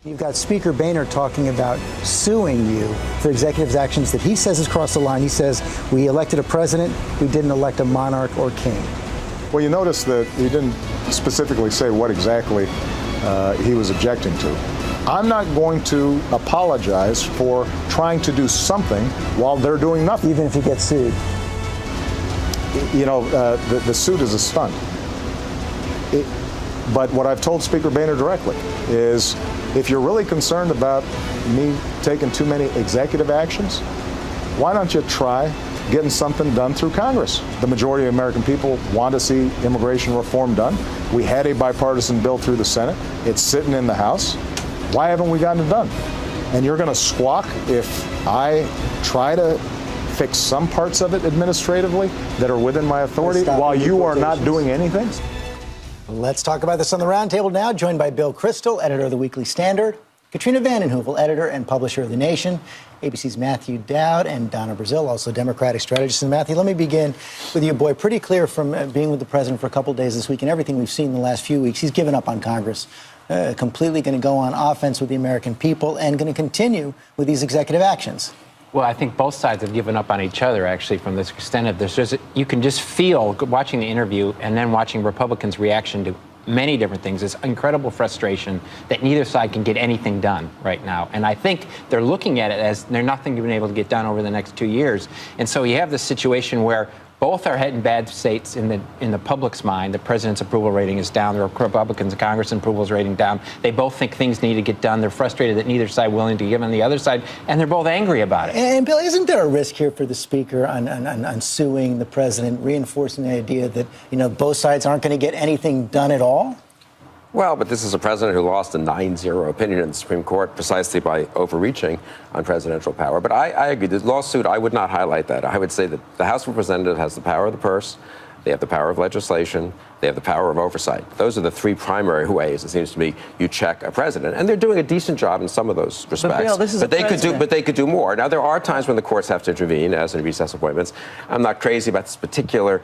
You've got Speaker Boehner talking about suing you for executive actions that he says has crossed the line. He says, we elected a president, we didn't elect a monarch or king. Well, you notice that he didn't specifically say what exactly he was objecting to. I'm not going to apologize for trying to do something while they're doing nothing. Even if he gets sued? You know, the suit is a stunt. But what I've told Speaker Boehner directly is, if you're really concerned about me taking too many executive actions, why don't you try getting something done through Congress? The majority of American people want to see immigration reform done. We had a bipartisan bill through the Senate. It's sitting in the House. Why haven't we gotten it done? And you're going to squawk if I try to fix some parts of it administratively that are within my authority while you are not doing anything? Let's talk about this on the roundtable now, joined by Bill Kristol, editor of the Weekly Standard, Katrina Vanden Heuvel, editor and publisher of The Nation, ABC's Matthew Dowd, and Donna Brazile, also Democratic strategist. And Matthew, let me begin with you, boy. Pretty clear from being with the president for a couple of days this week and everything we've seen in the last few weeks, he's given up on Congress, completely going to go on offense with the American people and going to continue with these executive actions. Well, I think both sides have given up on each other, actually, from this extent of this. You can just feel, watching the interview and then watching Republicans' reaction to many different things, this incredible frustration that neither side can get anything done right now. And I think they're looking at it as they're nothing been able to get done over the next 2 years. And so you have this situation where both are heading bad states in the public's mind. The president's approval rating is down. The Republicans' Congress approval rating down. They both think things need to get done. They're frustrated that neither side willing to give on the other side, and they're both angry about it. And Bill, isn't there a risk here for the speaker on suing the president, reinforcing the idea that, you know, both sides aren't going to get anything done at all? Well, but this is a president who lost a 9-0 opinion in the Supreme Court precisely by overreaching on presidential power. But I agree. The lawsuit, I would not highlight that. I would say that the House of Representatives has the power of the purse. They have the power of legislation. They have the power of oversight. Those are the three primary ways, it seems to me, you check a president. And they're doing a decent job in some of those respects. But, Bill, this is they could do more. Now, there are times when the courts have to intervene, as in recess appointments. I'm not crazy about this particular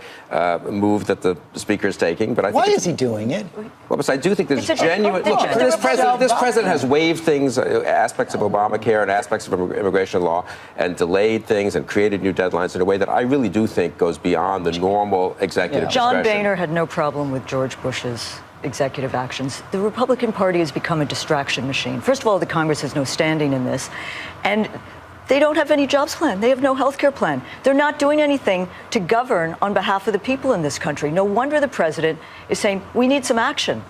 move that the speaker is taking, but I think... Why is he doing it? Well, because I do think there's genuine... Look, this president has waived things, aspects of Obamacare and aspects of immigration law, and delayed things and created new deadlines in a way that I really do think goes beyond the normal executive discretion. John Boehner had no problem with George Bush's executive actions. The Republican Party has become a distraction machine. First of all, the Congress has no standing in this, and they don't have any jobs plan. They have no health care plan. They're not doing anything to govern on behalf of the people in this country. No wonder the president is saying, we need some action.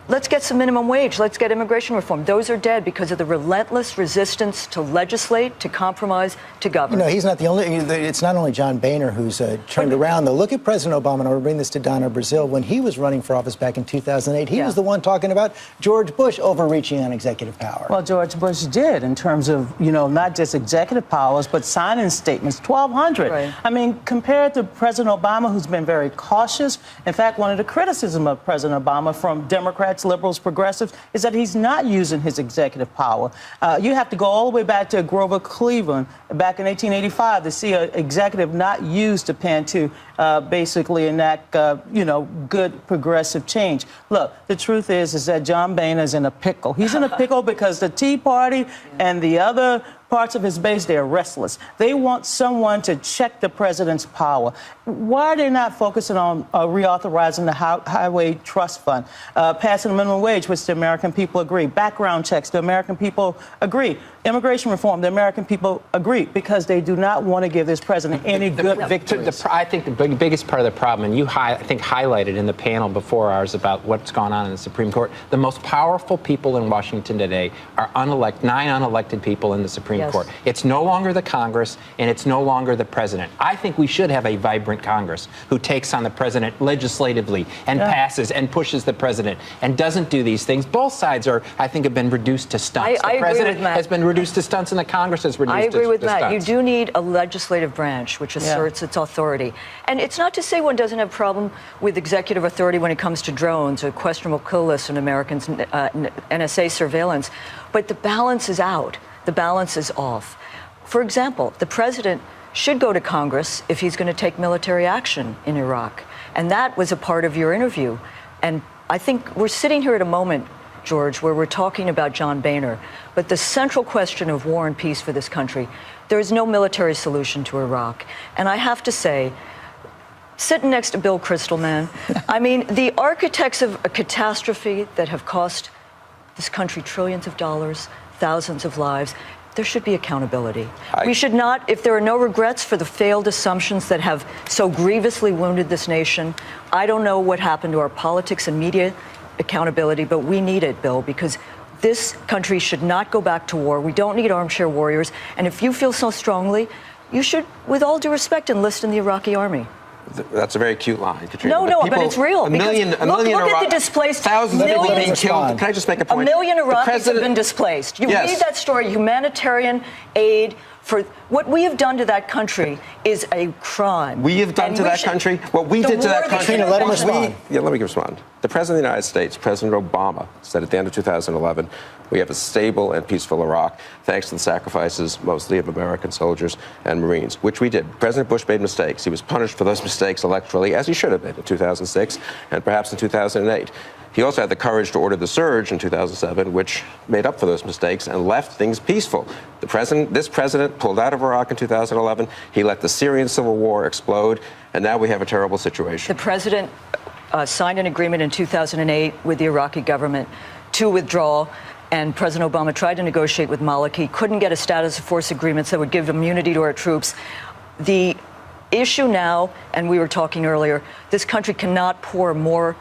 Let's get some minimum wage. Let's get immigration reform. Those are dead because of the relentless resistance to legislate, to compromise, to govern. You know, he's not the only. It's not only John Boehner who's turned around, though. Look at President Obama, and I'll bring this to Donna Brazile. When he was running for office back in 2008, he was the one talking about George Bush overreaching on executive power. Well, George Bush did, in terms of, you know, not just executive powers, but signing statements, 1,200. Right. I mean, compared to President Obama, who's been very cautious. In fact, one of the criticisms of President Obama from Democrats, liberals, progressives, is that he's not using his executive power. You have to go all the way back to Grover Cleveland back in 1885 to see an executive not used to pen to basically enact, you know, good progressive change. Look, the truth is that John Boehner is in a pickle. He's in a pickle because the Tea Party and the other parts of his base, they're restless. They want someone to check the president's power. Why are they not focusing on reauthorizing the Highway Trust Fund, passing the minimum wage, which the American people agree, background checks, the American people agree, immigration reform, the American people agree, because they do not want to give this president any good victories. I think the biggest part of the problem, and you, I think, highlighted in the panel before ours about what's gone on in the Supreme Court, the most powerful people in Washington today are 9 unelected people in the Supreme Court. It's no longer the Congress, and it's no longer the president. I think we should have a vibrant Congress who takes on the president legislatively and passes and pushes the president and doesn't do these things. Both sides are, I think, have been reduced to stunts. I the president agree with Matt. has been reduced to stunts, and the Congress has reduced to stunts. I agree with Matt. You do need a legislative branch which asserts its authority. And it's not to say one doesn't have a problem with executive authority when it comes to drones or questionable kill lists and Americans' NSA surveillance, but the balance is out. The balance is off. For example, the president should go to Congress if he's going to take military action in Iraq. And that was a part of your interview. And I think we're sitting here at a moment George, where we're talking about John Boehner. But the central question of war and peace for this country, there is no military solution to Iraq. And I have to say, sitting next to Bill Kristol, man, I mean, the architects of a catastrophe that have cost this country trillions of dollars, thousands of lives, there should be accountability. We should not, if there are no regrets for the failed assumptions that have so grievously wounded this nation, I don't know what happened to our politics and media accountability, but we need it, Bill, because this country should not go back to war. We don't need armchair warriors. And if you feel so strongly, you should, with all due respect, enlist in the Iraqi army. That's a very cute line, Katrina. But it's real. Look at the displaced. Thousands of people being killed. Can I just make a point? 1 million Iraqis have been displaced. You read that story, humanitarian aid. For what we have done to that country is a crime. We have done to that country what we did to that country. Katrina, let him respond. Let me respond. The President of the United States, President Obama, said at the end of 2011, we have a stable and peaceful Iraq, thanks to the sacrifices mostly of American soldiers and Marines, which we did. President Bush made mistakes. He was punished for those mistakes electorally, as he should have been in 2006 and perhaps in 2008. He also had the courage to order the surge in 2007, which made up for those mistakes and left things peaceful. This president pulled out of Iraq in 2011. He let the Syrian civil war explode, and now we have a terrible situation. The president signed an agreement in 2008 with the Iraqi government to withdraw, and President Obama tried to negotiate with Maliki, couldn't get a status of force agreement that would give immunity to our troops. The issue now, and we were talking earlier, this country cannot pour more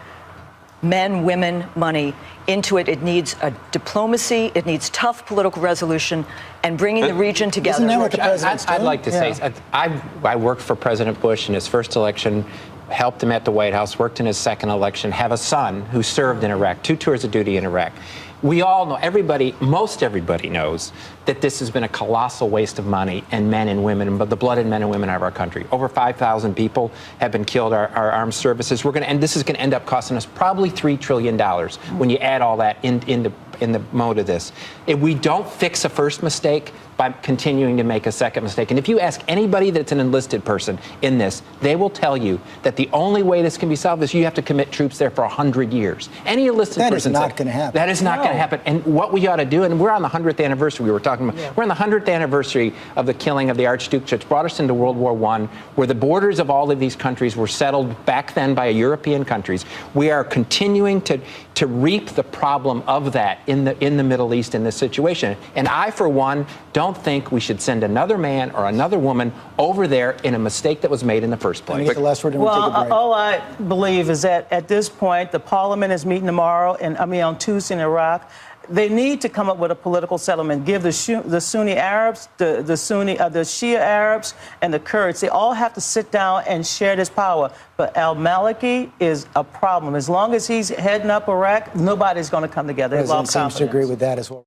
men, women, money into it. It needs a diplomacy. It needs tough political resolution and bringing the region together. Isn't that what the president's doing? I'd like to say, I worked for President Bush in his first election, helped him at the White House, worked in his second election, have a son who served in Iraq, 2 tours of duty in Iraq. We all know, most everybody knows that this has been a colossal waste of money and men and women, but the blooded men and women of our country. Over 5,000 people have been killed, our armed services. This is going to end up costing us probably $3 trillion when you add all that in the mode of this. If we don't fix a first mistake by continuing to make a second mistake, and if you ask anybody that's an enlisted person in this, they will tell you that the only way this can be solved is you have to commit troops there for 100 years. Any enlisted person. That is not going to happen. That is not going to happen. And what we ought to do, and we're on the 100th anniversary, we were talking about, we're on the 100th anniversary of the killing of the Archduke, which brought us into World War I, where the borders of all of these countries were settled back then by European countries. We are continuing to reap the problem of that in the Middle East in this situation. And I, for one, don't think we should send another man or another woman over there in a mistake that was made in the first place. Get the last word and we'll take a break. All I believe is that at this point, the parliament is meeting tomorrow, on Tuesday in Iraq. They need to come up with a political settlement. Give the Sunni Arabs, the Shia Arabs, and the Kurds. They all have to sit down and share this power. But al-Maliki is a problem. As long as he's heading up Iraq, nobody's going to come together. The president seems to agree with that as well.